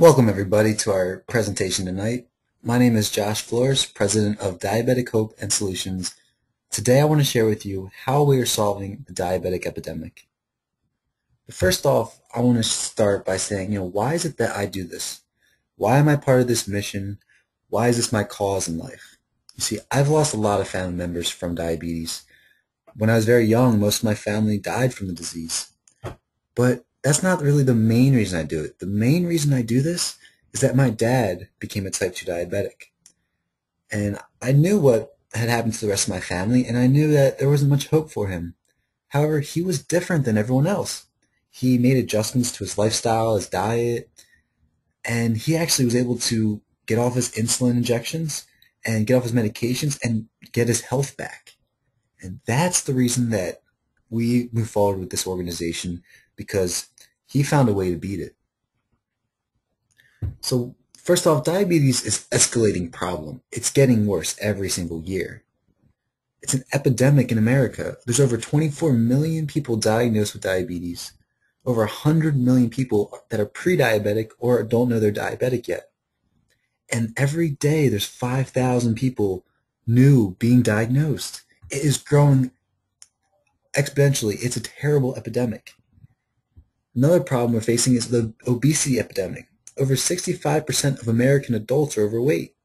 Welcome everybody to our presentation tonight. My name is Josh Flores, President of Diabetic Hope and Solutions. Today I want to share with you how we are solving the diabetic epidemic. But first off, I want to start by saying, why is it that I do this? Why am I part of this mission? Why is this my cause in life? You see, I've lost a lot of family members from diabetes. When I was very young, most of my family died from the disease. But that's not really the main reason I do it. The main reason I do this is that my dad became a type 2 diabetic. And I knew what had happened to the rest of my family, and I knew that there wasn't much hope for him. However, he was different than everyone else. He made adjustments to his lifestyle, his diet, and he actually was able to get off his insulin injections and get off his medications and get his health back. And that's the reason that we move forward with this organization, because he found a way to beat it. So first off, diabetes is an escalating problem. It's getting worse every single year. It's an epidemic in America. There's over 24 million people diagnosed with diabetes, over 100 million people that are pre-diabetic or don't know they're diabetic yet. And every day there's 5,000 people new being diagnosed. It is growing exponentially. It's a terrible epidemic. Another problem we're facing is the obesity epidemic. Over 65% of American adults are overweight.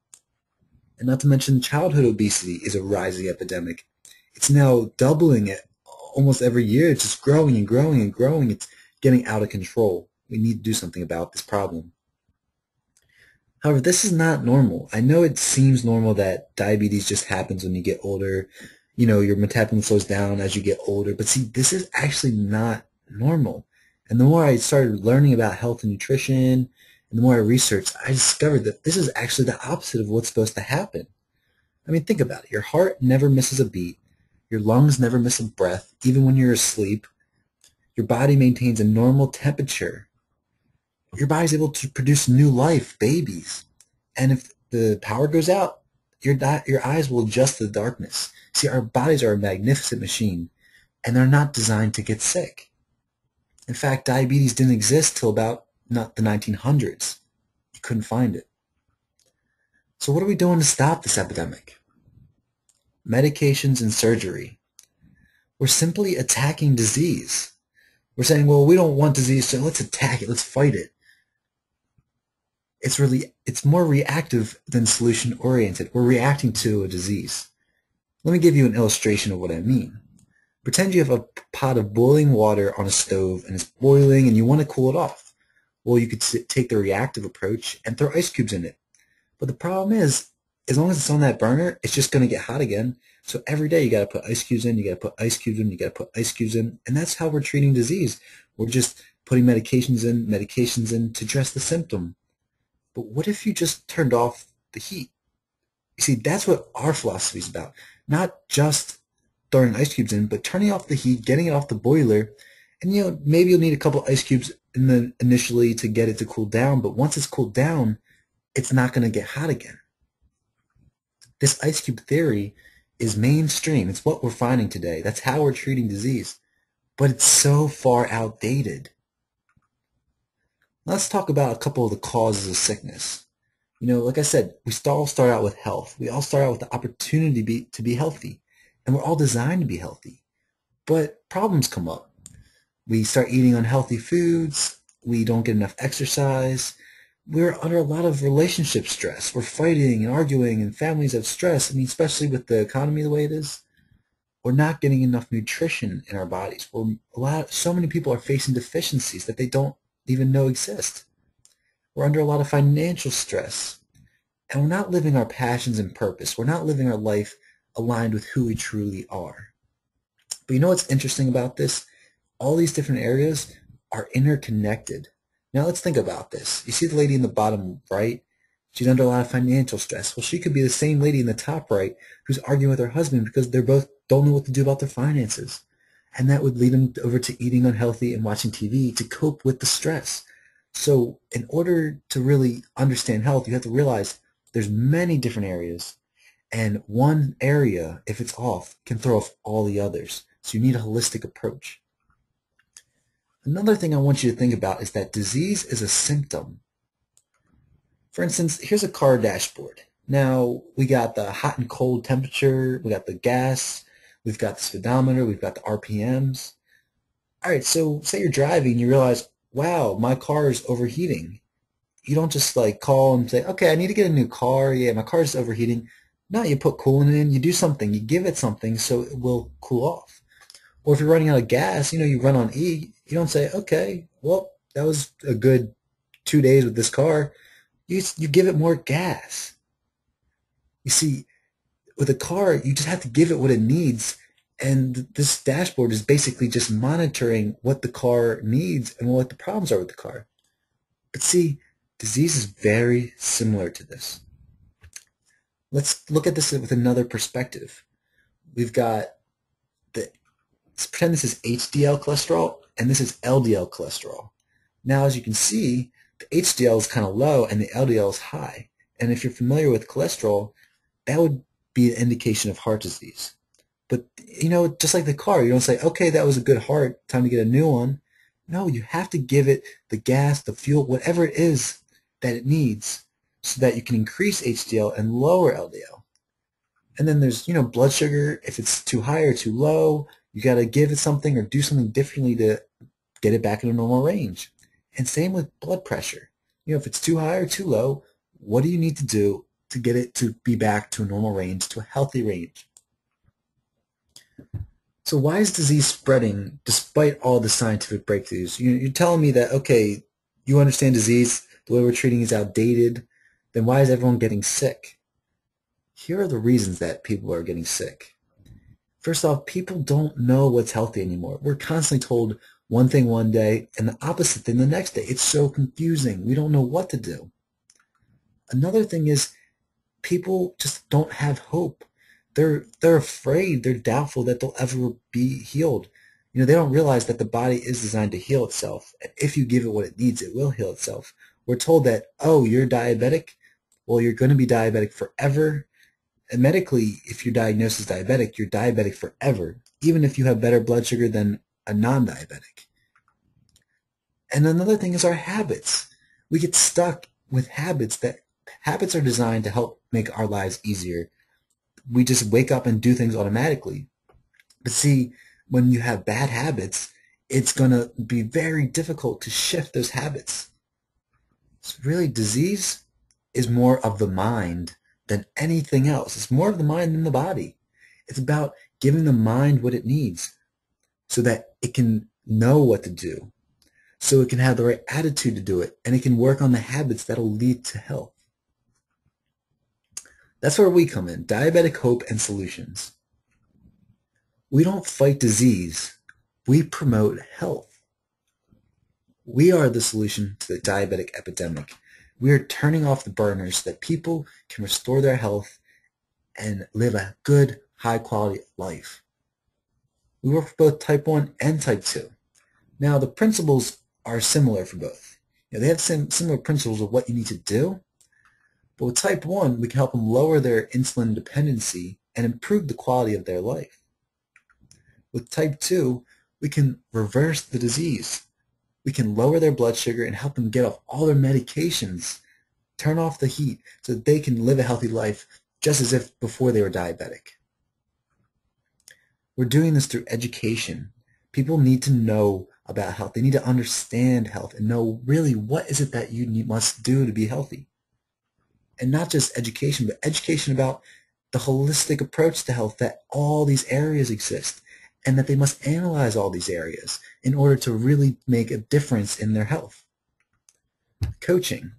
And not to mention childhood obesity is a rising epidemic. It's now doubling it almost every year. It's just growing and growing and growing. It's getting out of control. We need to do something about this problem. However, this is not normal. I know it seems normal that diabetes just happens when you get older. Your metabolism slows down as you get older. But see, this is actually not normal. And the more I started learning about health and nutrition, and the more I researched, I discovered that this is actually the opposite of what's supposed to happen. I mean, think about it. Your heart never misses a beat. Your lungs never miss a breath, even when you're asleep. Your body maintains a normal temperature. Your body's able to produce new life, babies. And if the power goes out, your eyes will adjust to the darkness. See, our bodies are a magnificent machine, and they're not designed to get sick. In fact, diabetes didn't exist till about the 1900s. You couldn't find it. So what are we doing to stop this epidemic? Medications and surgery. We're simply attacking disease. We're saying, well, we don't want disease, so let's attack it, let's fight it. It's more reactive than solution-oriented. We're reacting to a disease. Let me give you an illustration of what I mean. Pretend you have a pot of boiling water on a stove and it's boiling and you want to cool it off. Well, you could take the reactive approach and throw ice cubes in it. But the problem is, as long as it's on that burner, it's just going to get hot again. So every day you got to put ice cubes in, you got to put ice cubes in, you got to put ice cubes in. And that's how we're treating disease. We're just putting medications in to address the symptom. But what if you just turned off the heat? You see, that's what our philosophy is about. Not just throwing ice cubes in, but turning off the heat, getting it off the boiler, and maybe you'll need a couple ice cubes initially to get it to cool down, but once it's cooled down, it's not going to get hot again. This ice cube theory is mainstream. It's what we're finding today. That's how we're treating disease, but it's so far outdated. Let's talk about a couple of the causes of sickness. Like I said, we all start out with health. We all start out with the opportunity to be healthy. And we're all designed to be healthy. But problems come up. We start eating unhealthy foods. We don't get enough exercise. We're under a lot of relationship stress. We're fighting and arguing, and families have stress. I mean, especially with the economy the way it is. We're not getting enough nutrition in our bodies. So many people are facing deficiencies that they don't even know exist. We're under a lot of financial stress. And we're not living our passions and purpose. We're not living our life aligned with who we truly are. But you know what's interesting about this? All these different areas are interconnected. Now let's think about this. You see the lady in the bottom right? She's under a lot of financial stress. Well, she could be the same lady in the top right who's arguing with her husband because they both don't know what to do about their finances. And that would lead them over to eating unhealthy and watching TV to cope with the stress. So in order to really understand health, you have to realize there's many different areas. And one area, if it's off, can throw off all the others. So you need a holistic approach. Another thing I want you to think about is that disease is a symptom. For instance, here's a car dashboard. Now we got the hot and cold temperature, we got the gas, we've got the speedometer, we've got the RPMs. All right, so say you're driving, you realize, wow, my car is overheating. You don't just like call and say, okay, I need to get a new car. Yeah, my car is overheating. No, you put coolant in, you do something, you give it something so it will cool off. Or if you're running out of gas, you run on E, you don't say, okay, well, that was a good 2 days with this car. You give it more gas. You see, with a car, you just have to give it what it needs. And this dashboard is basically just monitoring what the car needs and what the problems are with the car. But see, disease is very similar to this. Let's look at this with another perspective. We've got let's pretend this is HDL cholesterol and this is LDL cholesterol. Now, as you can see, the HDL is kind of low and the LDL is high. And if you're familiar with cholesterol, that would be an indication of heart disease. But, just like the car, you don't say, okay, that was a good heart, time to get a new one. No, you have to give it the gas, the fuel, whatever it is that it needs so that you can increase HDL and lower LDL. And then there's, blood sugar. If it's too high or too low, you got to give it something or do something differently to get it back in a normal range. And same with blood pressure. If it's too high or too low, what do you need to do to get it to be back to a normal range, to a healthy range? So why is disease spreading despite all the scientific breakthroughs? You're telling me that, okay, you understand disease, the way we're treating is outdated, then why is everyone getting sick? Here are the reasons that people are getting sick. First off, people don't know what's healthy anymore. We're constantly told one thing one day and the opposite thing the next day. It's so confusing. We don't know what to do. Another thing is people just don't have hope. They're afraid, they're doubtful that they'll ever be healed. They don't realize that the body is designed to heal itself. And if you give it what it needs, it will heal itself. We're told that, oh, you're diabetic? Well, you're going to be diabetic forever. And medically, if you're diagnosed as diabetic, you're diabetic forever, even if you have better blood sugar than a non-diabetic. And another thing is our habits. We get stuck with habits are designed to help make our lives easier. We just wake up and do things automatically. But see, when you have bad habits, it's going to be very difficult to shift those habits. So really, disease is more of the mind than anything else. It's more of the mind than the body. It's about giving the mind what it needs so that it can know what to do, so it can have the right attitude to do it, and it can work on the habits that will lead to health. That's where we come in, Diabetic Hope and Solutions. We don't fight disease, we promote health. We are the solution to the diabetic epidemic. We are turning off the burners so that people can restore their health and live a good, high-quality life. We work for both type 1 and type 2. Now, the principles are similar for both. They have similar principles of what you need to do, but with type 1, we can help them lower their insulin dependency and improve the quality of their life. With type 2, we can reverse the disease. We can lower their blood sugar and help them get off all their medications, turn off the heat so that they can live a healthy life just as if before they were diabetic. We're doing this through education. People need to know about health. They need to understand health and know really what is it that you must do to be healthy. And not just education, but education about the holistic approach to health, that all these areas exist and that they must analyze all these areas in order to really make a difference in their health. Coaching.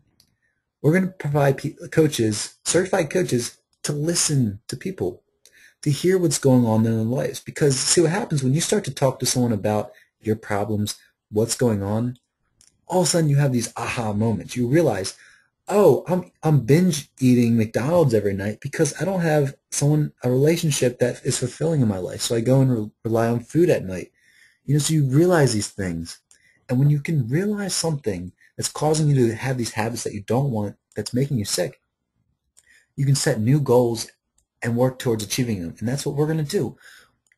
We're going to provide coaches, certified coaches, to listen to people, to hear what's going on in their lives. Because see what happens when you start to talk to someone about your problems, what's going on, all of a sudden you have these aha moments. You realize, oh, I'm binge eating McDonald's every night because I don't have a relationship that is fulfilling in my life. So I go and rely on food at night. So you realize these things. And when you can realize something that's causing you to have these habits that you don't want, that's making you sick, you can set new goals and work towards achieving them. And that's what we're going to do.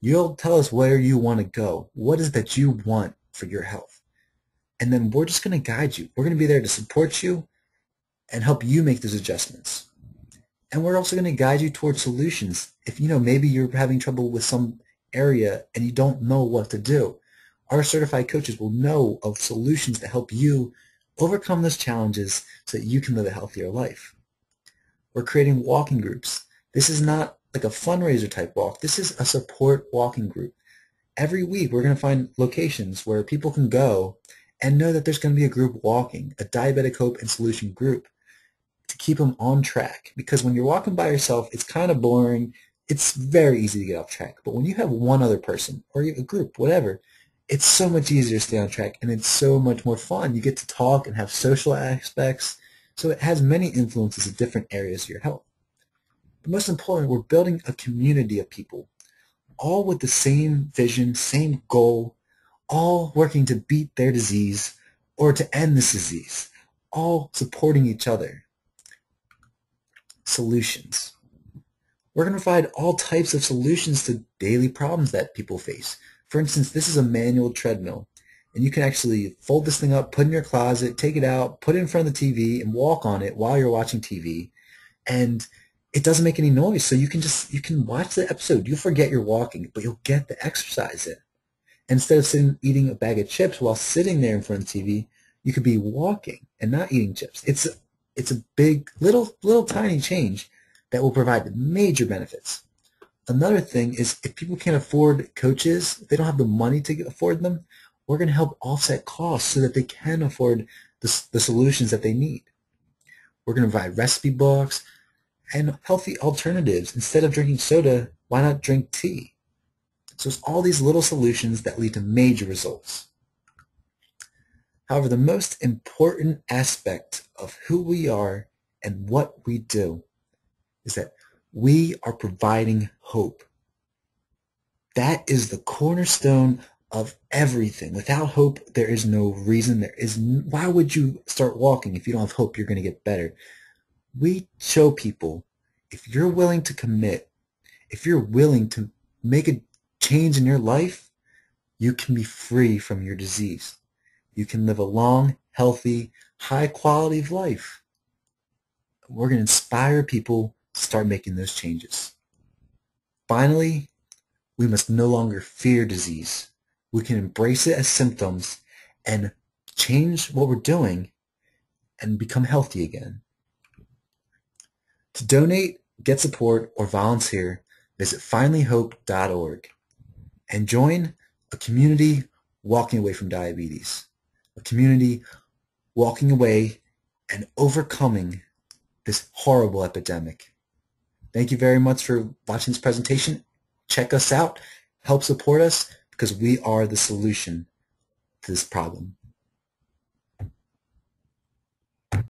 You'll tell us where you want to go. What is it that you want for your health? And then we're just going to guide you. We're going to be there to support you and help you make those adjustments. And we're also going to guide you towards solutions. If maybe you're having trouble with some area and you don't know what to do, our certified coaches will know of solutions to help you overcome those challenges so that you can live a healthier life. We're creating walking groups. This is not like a fundraiser type walk. This is a support walking group. Every week we're going to find locations where people can go and know that there's going to be a group walking, a diabetic hope and solution group, to keep them on track. Because when you're walking by yourself, it's kind of boring. It's very easy to get off track. But when you have one other person or a group, whatever, it's so much easier to stay on track, and it's so much more fun. You get to talk and have social aspects. So it has many influences in different areas of your health. But most importantly, we're building a community of people, all with the same vision, same goal, all working to beat their disease or to end this disease, all supporting each other. Solutions. We're going to provide all types of solutions to daily problems that people face. For instance, this is a manual treadmill, and you can actually fold this thing up, put it in your closet, take it out, put it in front of the TV, and walk on it while you're watching TV. And it doesn't make any noise, so you can watch the episode. You'll forget you're walking, but you'll get the exercise in. Instead of eating a bag of chips while sitting there in front of the TV, you could be walking and not eating chips. It's a big, little tiny change that will provide major benefits. Another thing is, if people can't afford coaches, if they don't have the money to afford them, we're going to help offset costs so that they can afford the solutions that they need. We're going to provide recipe books and healthy alternatives. Instead of drinking soda, why not drink tea? So it's all these little solutions that lead to major results. However, the most important aspect of who we are and what we do is that we are providing hope. That is the cornerstone of everything. Without hope, there is no reason. Why would you start walking if you don't have hope you're going to get better? We show people, if you're willing to commit, if you're willing to make a change in your life, you can be free from your disease. You can live a long, healthy, high quality of life. We're going to inspire people to start making those changes. Finally, we must no longer fear disease. We can embrace it as symptoms and change what we're doing and become healthy again. To donate, get support, or volunteer, visit finallyhope.org and join a community walking away from diabetes, a community walking away and overcoming this horrible epidemic. Thank you very much for watching this presentation. Check us out, help support us, because we are the solution to this problem.